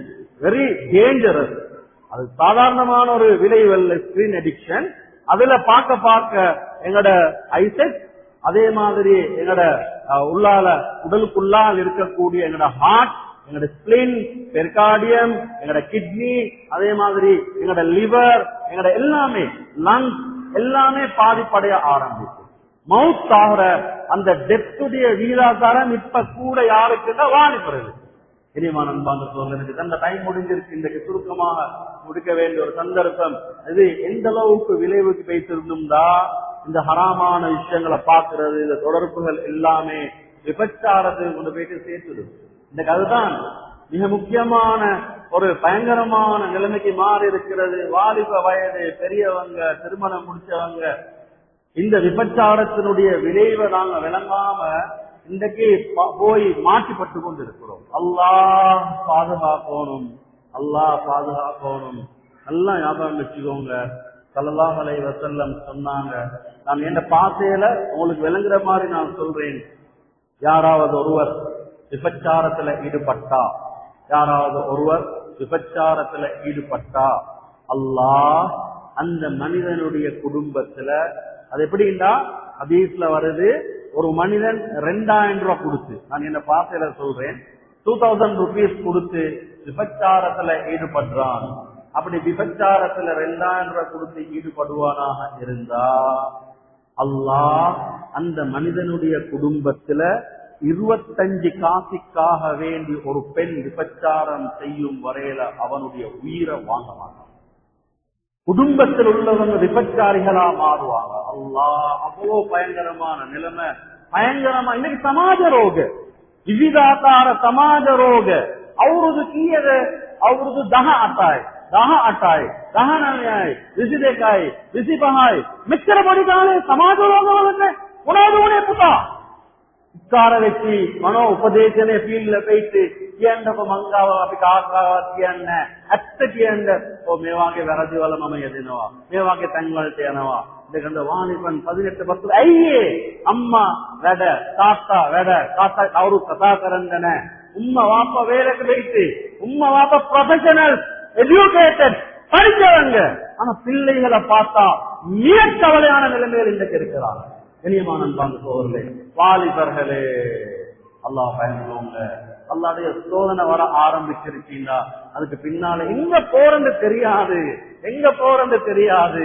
வெரி டேஞ்சரஸ். அது சாதாரணமான ஒரு விளைவல்ல ஸ்கிரீன் அடிக்ஷன். அதுல பார்க்க எங்களோட ஐசெட், அதே மாதிரி எங்களோட உள்ளால உடலுக்குள்ளால் இருக்கக்கூடிய எங்களோட ஹார்ட் எங்களோட ஸ்பிளின், பெர்கார்டியம், எங்களோட கிட்னி, அதே மாதிரி எங்களோட லிவர், எங்களோட எல்லாமே லங்ஸ் எல்லாமே பாதிப்படைய ஆரம்பிக்கும். மவுத் ஆகிற அந்த டெத்துடைய வீராசாரம் இப்ப கூட யாருக்குன்னா வாலிபர்கள். இனிமான அன்பார்ந்த அந்த டைம் முடிஞ்சிருக்கு. இன்றைக்கு சுருக்கமாக முடிக்க வேண்டிய ஒரு சந்தர்ப்பம். இது எந்த அளவுக்கு விளைவுக்கு வைத்திருந்தா இந்த ஹராமான விஷயங்களை பார்க்கிறது, இந்த தொடர்புகள் எல்லாமே விபச்சாரத்தை கொண்டு போயிட்டு சேர்த்துடும். இன்னைக்கு அதுதான் மிக முக்கியமான ஒரு பயங்கரமான நிலைமைக்கு மாறி இருக்கிறது. வாலிப வயது, பெரியவங்க, திருமணம் முடிச்சவங்க இந்த விபச்சாரத்தினுடைய விளைவை நாங்க விளங்காம இன்றைக்கு போய் மாற்றிப்பட்டு கொண்டு இருக்கிறோம். அல்லாஹ் பாதுகாக்கணும், அல்லாஹ் பாதுகாக்கணும். நல்லா ஞாபகம் வச்சுக்கோங்க. ஸல்லல்லாஹு அலைஹி வஸல்லம் சொன்னாங்க, நான் என் பாசையில உங்களுக்கு விளங்குற மாதிரி நான் சொல்றேன், யாராவது ஒருவர் விபச்சாரத்துல ஈடுபட்டா, யாராவது ஒருவர் விபச்சாரத்துல ஈடுபட்டா அல்லாஹ் அந்த மனிதனுடைய குடும்பத்துல, அது எப்படின்னா ஹதீஸ்ல வருது, ஒரு மனிதன் 2000 ரூபாய் கொடுத்து, நான் என்ன பாசையில சொல்றேன், 2000 rupees கொடுத்து விபச்சாரத்துல ஈடுபடுறான். அப்படி விபச்சாரத்துல 2000 ரூபாய் கொடுத்து ஈடுபடுவானாக இருந்தா அல்லாஹ் அந்த மனிதனுடைய குடும்பத்துல 25 காசிக்காக வேண்டி ஒரு பெண் விபச்சாரம் செய்யும் வரையில அவனுடைய உயிரை வாங்க மாட்டான். குடும்பத்தில் உள்ளவங்க விபச்சாரிகளா மாறுவாங்க. அல்லாஹ் அவ்வளோ பயங்கரமான நிலைமை, பயங்கரமா. இன்னைக்கு சமாஜ ரோக, ವಿವಿಧಾಕಾರ ಸಮಾಜ ರೋಗ ಅವ್ರದ್ದು ಕೀಯದ ಅವ್ರದ್ದು ದಹ ಅಟ್ಟಾಯ್, ದಹ ಅಟ್ಟಾಯ್, ದಹನಯಾಯ್, ಬಿಸಿದೇಕಾಯ್, ಬಿಸಿ ಬಹಾಯ್ ಮಿಚ್ಚರ ಬಡಿದಾಳೆ ಸಮಾಜ ರೋಗವನ್ನೇ ಉಣಾದವನೇ ಪುಟ උත්කාර වෙච්චි මනෝ උපදේශනේ ෆීල්ඩ් එකේ කියන්නකො මංගාව අපි කාකාවක් කියන්නේ ඇත්ත කියන්න ඔ මේ වාගේ වැරදි වල මම යෙදෙනවා මේ වාගේ තැන් වලට යනවා දෙකඳ වානිපන් 18 පස්සේ අයියේ අම්මා වැඩ තාත්තා වැඩ තාත්තා කවුරු කතා කරන්නේ නැහැ උම්මා වාප්පා වේලක වෙයිටි உம்மா வாப்பா ப்ரொஃபஷனல் எஜுகேட்டட் படிச்சவங்க ஆனா பிள்ளைகளை பார்த்தா மிக கவலையான நிலைமையில் இன்றைக்கு இருக்கிறாங்க. கண்ணியமான சோழர்களே, வாலிபர்களே, அல்லாஹ் பயன்படுங்க. அல்லாஹ்வுடைய சோதனை வர ஆரம்பிச்சிருக்கீங்களா? அதுக்கு பின்னால எங்க போறது தெரியாது, எங்க போறது தெரியாது.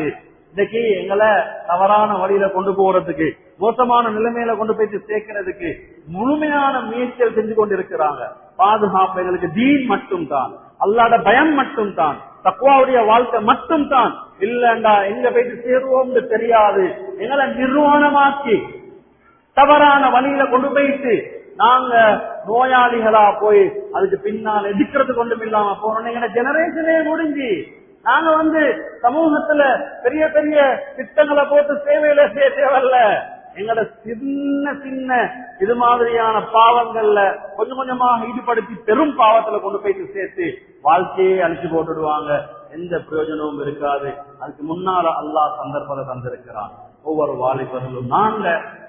இன்னைக்கு எங்களை தவறான வழியில கொண்டு போறதுக்கு, மோசமான நிலைமையில கொண்டு போயிட்டு சேர்க்கிறதுக்கு முழுமையான முயற்சிகள் செஞ்சு கொண்டிருக்கிறாங்க. பாதுகாப்பு எங்களுக்கு தீன் மட்டும் தான், அல்லாஹ்வுடைய பயம் மட்டும் தான், தக்வாவுடைய வாழ்க்கை மட்டும் தான். இல்லண்டா எங்க போயிட்டு சேருவோம்னு தெரியாது. எங்களை நிர்வாணமாக்கி தவறான வழியில கொண்டு போயிட்டு நாங்க நோயாளிகளா போய் அதுக்கு பின்னால் எதிர்க்கிறது கொண்டும் இல்லாம போறோம். எங்க ஜெனரேஷனே முடிஞ்சு நாங்க சமூகத்துல பெரிய பெரிய திட்டங்களை போட்டு சேவையில செய்ய தேவையில்ல. எங்களோட சின்ன சின்ன இது மாதிரியான பாவங்கள்ல கொஞ்சம் கொஞ்சமாக ஈடுபடுத்தி பெரும் பாவத்துல கொண்டு போயிட்டு சேர்த்து வாழ்க்கையே அழிச்சு போட்டுடுவாங்க. எந்த பிரயோஜனமும் இருக்காது. அதுக்கு முன்னால அல்லாஹ் சந்தர்ப்பத்தை தந்திருக்கிறான். ஒவ்வொரு வாலிபர்களும் நாங்க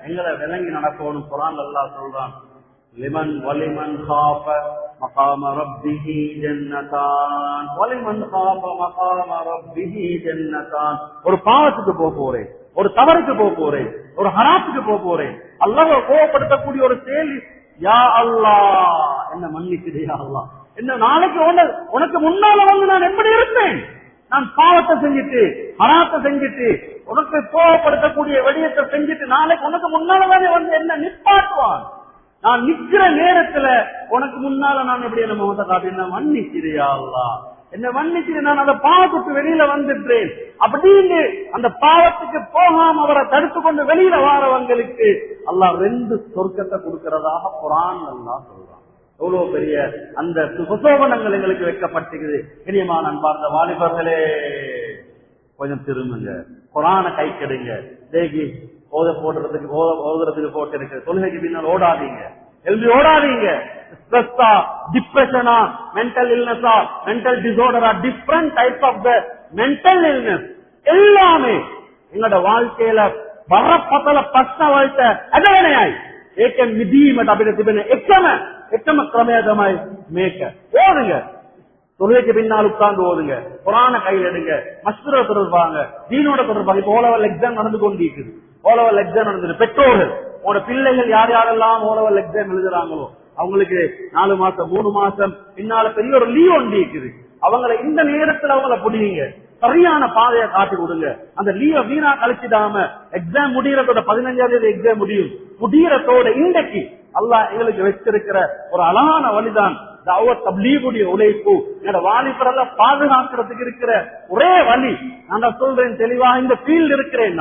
எங்களை விளங்கி நடக்கணும். குர்ஆன் அல்லாஹ் சொல்றான், லிமன் வலிமன் காஃப மகாம ரப்பிஹி ஜன்னதான், வலிமன் காஃப மகாம ரப்பிஹி ஜன்னதான். ஒரு பாவத்துக்கு போறேன், ஒரு தவறுக்கு போறேன், ஒரு ஹராத்துக்கு போறேன், அல்லாஹ்வை கோபப்படுத்தக்கூடிய ஒரு செயல், யா அல்லாஹ் என்ன மன்னிக்குது, யா அல்லாஹ் என்ன நாளைக்கு உனக்கு முன்னால நான் எப்படி இருப்பேன்? நான் பாவத்தை செஞ்சுட்டு ஹராத்தை செஞ்சுட்டு உனக்கு கோபப்படுத்தக்கூடிய விடயத்தை செஞ்சுட்டு நாளைக்கு உனக்கு முன்னாலதானே என்ன நிப்பாட்டுவான். நான் நிக்கிற நேரத்துல உனக்கு முன்னால நான் எப்படி என்ன முகத்தை காட்டி என்ன மன்னிக்கிறியா அல்லாஹ், என்ன மன்னிக்கிறேன், நான் அந்த பாவத்துக்கு வெளியில வந்துட்டேன் அப்படின்னு அந்த பாவத்துக்கு போகாம அவரை தடுத்து கொண்டு வெளியில வாரவங்களுக்கு அல்லாஹ் 2 சொர்க்கத்தை கொடுக்கிறதாக குர்ஆன் அல்லாஹ் சொல்றான். எவ்வளவு பெரிய அந்த சுபசோபனங்கள் எங்களுக்கு வைக்கப்பட்டிருக்குது. இனியமான அன்பார்ந்த வாலிபர்களே, கொஞ்சம் திரும்புங்க, குர்ஆனை கை கெடுங்க. தேகி ஓதுறதுக்கு போட்டு இருக்கு, தொழுகைக்கு பின்னால் ஓடாதீங்க, எழுதி ஓடாதீங்க. ஸ்ட்ரெஸ்ஸா, டிப்ரெஷனா, மென்டல் இல்னஸா, மென்டல் டிசார்டரா, different type of the mental illness எல்லாமே எங்களோட வாழ்க்கையில வரப்பத்தல பிரச்சனைவல்ட்ட அதவனையாய் ஏக்க மிதீமட் අපිට තිබෙන එකම ක්‍රමය තමයි මේක. ஓடுங்க, தொழுகைக்கு பின்னால் உட்கார்ந்து ஓடுங்க, குர்ஆனை கையில் எடுங்க, மஸ்ஜிதோட தொடர்பாங்க, தீனோட தொடர்பாங்க. இப்போ ஓலவல் எக்ஸாம் நடந்து கொண்டிருக்குது, ஓலவல் எக்ஸாம் நடந்தது. பெற்றோர்கள் உங்களோட பிள்ளைகள் யார் யாரெல்லாம் ஓலவல் எக்ஸாம் எழுதுறாங்களோ அவங்களுக்கு 4 மாசம் 3 மாசம் பின்னால பெரிய ஒரு லீவ் ஒன்று இருக்குது. அவங்களை இந்த நேரத்துல அவங்கள புடிங்க, சரியான பாதையை காட்டி கொடுங்க. அந்த லீவ வீணா கழிச்சிடாம எக்ஸாம் முடியறதோட 15ஆம் தேதி எக்ஸாம் முடியறதோட இன்றைக்கு அல்லாஹ் எங்களுக்கு வச்சிருக்கிற ஒரு அழகான வழிதான் தாவத் தப்லீகுடைய உழைப்பு. என்னோட வாலிபரல பாதுகாக்கிறதுக்கு இருக்கிற ஒரே வழி நான் சொல்றேன் தெளிவா. இந்த ஃபீல்டு இருக்கிறேன்,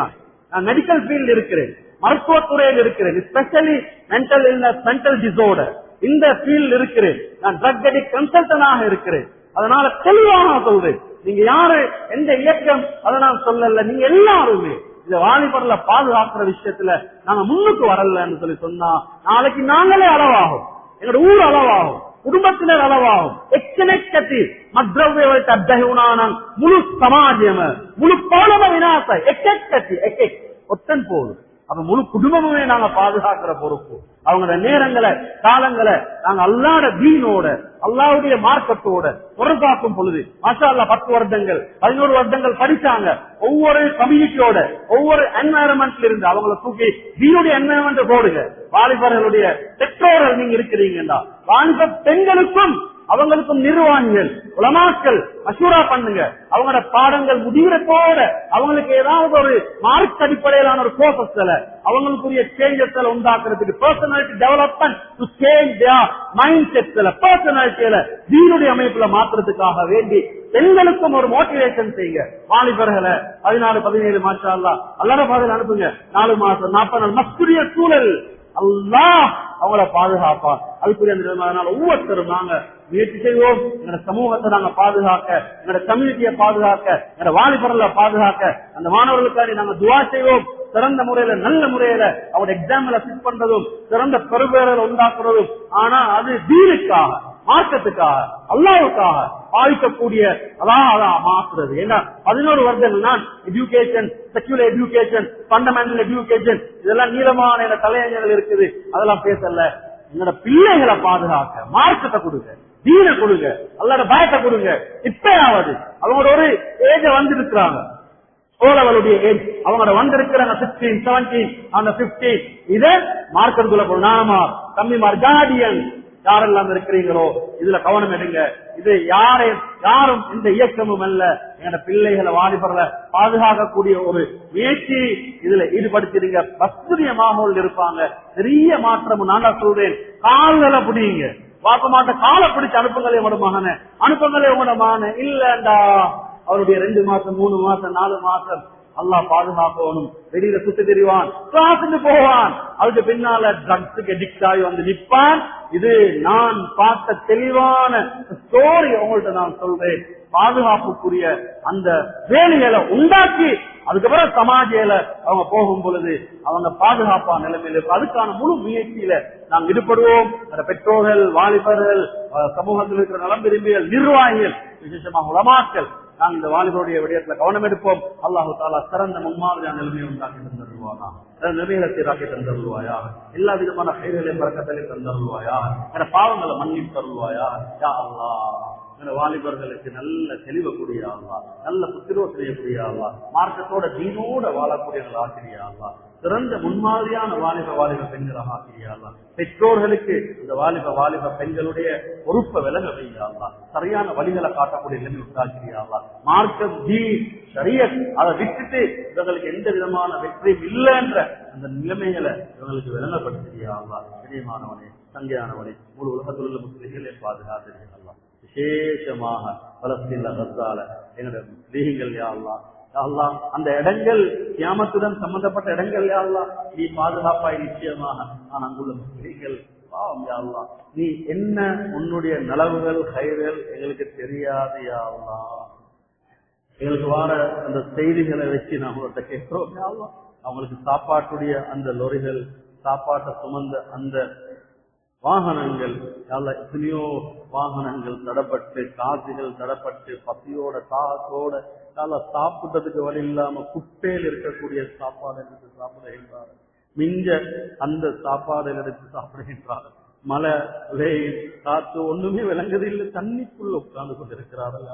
நான் மெடிக்கல் ஃபீல்டு இருக்கிறேன், மருத்துவத்துறையில் இருக்கிறேன், specially mental illness mental disorder இந்த ஃபீல்டு இருக்கிறேன். நான் ட்ரக் அடிக்ட் கன்சல்டன்டாக இருக்கிறேன். அதனால தெளிவாக சொல்றேன், நீங்க யாரு எந்த இயக்கம் அதை நான் சொல்லல, நீங்க எல்லாருமே இந்த வாலிபர்ல பாதுகாக்கிற விஷயத்துல நாங்க முன்னுக்கு வரலன்னு சொன்னா நாளைக்கு நாங்களே அளவாகும், எங்களோட ஊர் அளவாகும், குடும்பத்தினர் அளவாகும். எக்கனெக்கத்தி மத்ரவ்யவல்ட்ட அத்தஹுனானன் முழு சமாஜம் முழு பௌலம விநாச எக்கெக்கத்தி ஒத்தன் போகுது. அப்ப முழு குடும்பமுமே நாங்க பாதுகாக்கிற பொறுப்பு. அவங்களோட நேரங்களை காலங்களை நாங்க அல்லாஹ்வுடைய தீனோட அல்லாஹ்வுடைய மார்க்கத்தோட பொறுப்பாக்கும் பொழுது மாஷா அல்லாஹ் 10 வருடங்கள் 11 வருடங்கள் படிச்சாங்க. ஒவ்வொரு கம்யூனிட்டியோட ஒவ்வொரு என்வாயரன்மெண்ட்ல இருந்து அவங்களை தூக்கி தீனுடைய என்வாயரன்மெண்ட் போடுங்க. வாலிபர்களுடைய பெற்றோர்கள் நீங்க இருக்கிறீங்கன்னா வாலிப பெண்களுக்கும் அவங்களுக்கும் நிர்வாகிகள் உலமாக்கள் மஷூரா பண்ணுங்க. அவங்களோட பாடங்கள் முடிகிறதோட அவங்களுக்கு ஏதாவது ஒரு மார்க் அடிப்படையிலான ஒரு கோர்சஸ்ல அவங்களுக்குரிய சேஞ்சஸ் உண்டாக்குறதுக்கு personality development to change their mind செட்ல பர்சனாலிட்டியில தீனுடைய அமைப்புல மாற்றுறதுக்காக வேண்டி பெண்களுக்கும் ஒரு மோட்டிவேஷன் செய்யுங்க. வாலிபர்களை 14 17 மாஷா அல்லாஹ் அல்லாஹ்வுடைய பாதையில அனுப்புங்க. 4 மாசம் 40 நாள் மஸ்குரிய சூழல் அல்லாஹ் அவங்கள பாதுகாப்பான். அதுக்குரிய அதனால ஒவ்வொருத்தரும் நாங்க முயற்சி செய்வோம். எங்க சமூகத்தை நாங்க பாதுகாக்க, எங்க கம்யூனிட்டியை பாதுகாக்க, எங்க வாலிபர்களை பாதுகாக்க அந்த மாணவர்களுக்காக நாங்க துவா செய்வோம். சிறந்த முறையில நல்ல முறையில அவருடைய எக்ஸாம்ல ஃபிட் பண்றதும் சிறந்த பெறுபேறல் உண்டாக்குறதும். ஆனா அது தீனுக்காக மார்க்கத்துக்காக அல்லாஹ்வுக்காக பாதிக்கக்கூடிய அதான் மாற்றுறது. ஏன்னா 11 வருடங்கள் நான் education, secular education, fundamental education இதெல்லாம் நீளமான தலையங்கள் இருக்குது, அதெல்லாம் பேசல. எங்களோட பிள்ளைகளை பாதுகாக்க மார்க்கத்தை கொடுங்க, தீன கொடுங்க, அல்லாஹ்வுடைய பயத்தை கொடுங்க. இப்பயாவது அவங்களோட ஒரு ஏஜ வந்து இருக்கிறாங்க, ஓலவளுடைய ஏஜ் அவங்களோட வந்திருக்கிறாங்க 16 17 அந்த 15 இத மார்க்கத்துக்குள்ள போனாமா தம்பிமார் கார்டியன் யாரெல்லாம் இருக்கிறீங்களோ இதுல கவனம் எடுங்க. இது யாரும் இந்த இயக்கமும் அல்ல, எங்க பிள்ளைகளை வாலிபர்களை பாதுகாக்கக்கூடிய ஒரு முயற்சி இதுல ஈடுபடுத்திடுங்க. பஸ்துரிய மாகோல் இருப்பாங்க. பெரிய மாற்றம் நான் சொல்றேன். கால்களை பிடிங்க, பார்க்க மாட்டேன், காலை பிடிச்சு அனுப்புங்களே உங்களோட மகனை, அனுப்புங்களே உங்களோட மகனை. இல்லண்டா அவருடைய 2 மாசம் 3 மாசம் 4 மாசம் அல்லாஹ் பாதுகாக்கணும். வெளியில சுத்தி தெரிவான், கிளாஸுக்கு போவான், அதுக்கு பின்னால ட்ரக்ஸுக்கு அடிக்ட் ஆகி வந்து நிற்பான். இது நான் பார்த்த தெளிவான ஸ்டோரி உங்கள்கிட்ட நான் சொல்றேன். பாதுகாப்புக்குரிய அந்த வேலைகளை உண்டாக்கி அதுக்கப்புறம் சமாஜில அவங்க போகும் பொழுது அவங்க பாதுகாப்பா நிலைமையில இருக்கும். அதுக்கான முழு முயற்சியில நாம் ஈடுபடுவோம். அந்த பெற்றோர்கள், வாலிபர்கள், சமூகத்தில் இருக்கிற நலம் விரும்பிகள், நிர்வாகிகள், விசேஷமாக உலமாக்கள் நாங்கள் இந்த வாலிபருடைய விடயத்துல கவனம் எடுப்போம். அல்லாஹு தாலா சிறந்த முன்மாதிரியான நிலைமையை உண்டாக்கி தந்தருவானா, நிலைமைகளை சீராக்கி தந்தருவாயா, எல்லா விதமான கைகளையும் பறக்கத்திலே தந்தருவாயா, என பாவங்களை மன்னிப்பு தருவாயா. யா அல்லாஹ் வாலிபர்களுக்கு நல்ல தெளிவக்கூடிய ஆளா, நல்ல புத்திரோசனையக்கூடிய ஆளா, மார்க்கத்தோட தீனோட வாழக்கூடிய ஆசிரியா, சிறந்த முன்மாதிரியான வாலிப பெண்களாக ஆசிரியா, பெற்றோர்களுக்கு இந்த வாலிப பெண்களுடைய பொறுப்பை விலக வையாளா, சரியான வழிகளை காட்டக்கூடிய நிலைமை உண்டாக்கிறியா, மார்க்கம் தீன் ஷரியத் அதை விட்டுட்டு இவங்களுக்கு எந்த விதமான வெற்றியும் இல்லைன்ற அந்த நிலைமைகளை இவங்களுக்கு விளங்கப்படுத்தியா. பிரியமானவனே, சங்கையானவனே, முழு உலகத்தில் உள்ள முஸ்லிம்களை பாதுகாத்து விசேஷமாக பலஸ்தீன்ல கஸ்ஸால எங்களுடைய முஸ்லிம்கள் யா அல்லாஹ், யா அல்லாஹ் அந்த இடங்கள் கியாமத்துடன் சம்பந்தப்பட்ட இடங்கள் யா அல்லாஹ் நீ பாதுகாப்பாய் நிச்சயமாக. நான் அங்குள்ள முஸ்லிம்கள் பாவம் யா அல்லாஹ், நீ என்ன உன்னுடைய நலவுகள் கைகள் எங்களுக்கு தெரியாது யா அல்லாஹ். எங்களுக்கு வார அந்த செய்திகளை வச்சு நான் உங்கள்கிட்ட கேட்கிறோம் யா அல்லாஹ். அவங்களுக்கு சாப்பாட்டுடைய அந்த லொரிகள், சாப்பாட்டை சுமந்த அந்த வாகனங்கள், எத்தனையோ வாகனங்கள் தடப்பட்டு, காசுகள் தடப்பட்டு, பசியோட தாகத்தோட சாப்பிட்டதுக்கு வழி இல்லாம குப்பையில் இருக்கக்கூடிய சாப்பாடு எடுத்து சாப்பிடுகின்றார். மிஞ்ச அந்த சாப்பாடு எடுத்து சாப்பிடுகின்றார். மழை வெயில் காற்று ஒண்ணுமே விளங்குதில்லை, தண்ணிக்குள்ள உட்கார்ந்து கொண்டிருக்கிறார்கள்.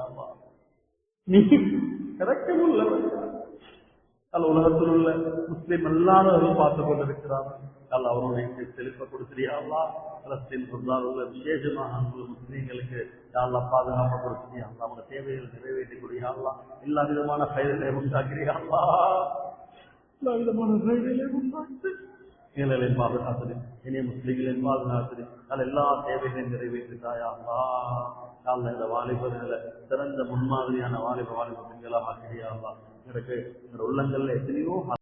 நீ கிடைக்கமுள்ள உலகத்தில் உள்ள முஸ்லிம் அல்லாதவர்கள் பார்த்துக் கொண்டிருக்கிறார்கள். அவருடைய செழிப்பை கொடுக்கிறியாங்களா? பலஸ்தீன் உள்ள விசேஷமாக முஸ்லீம்களுக்கு யாரெல்லாம் பாதுகாப்பு கொடுக்கிறியா? அவங்க தேவைகளை நிறைவேற்றி கூடியாங்களா? எல்லா விதமான கைதிகளை உண்டாக்குறியாங்களா? எல்லா விதமான கைதிகளை உண்டாக்கு ஏழைகளின் பாதுகாத்து, இனிய முஸ்லீம்களின் பாதுகாத்து, எல்லா தேவைகளையும் நிறைவேற்றிட்டாயாங்களா? இந்த வாலிபர்களை சிறந்த முன்மாதிரியான வாலிப பெண்களாக ஆக்கிறியாங்களா? எனக்கு இந்த உள்ளங்கள்ல எத்தனையோ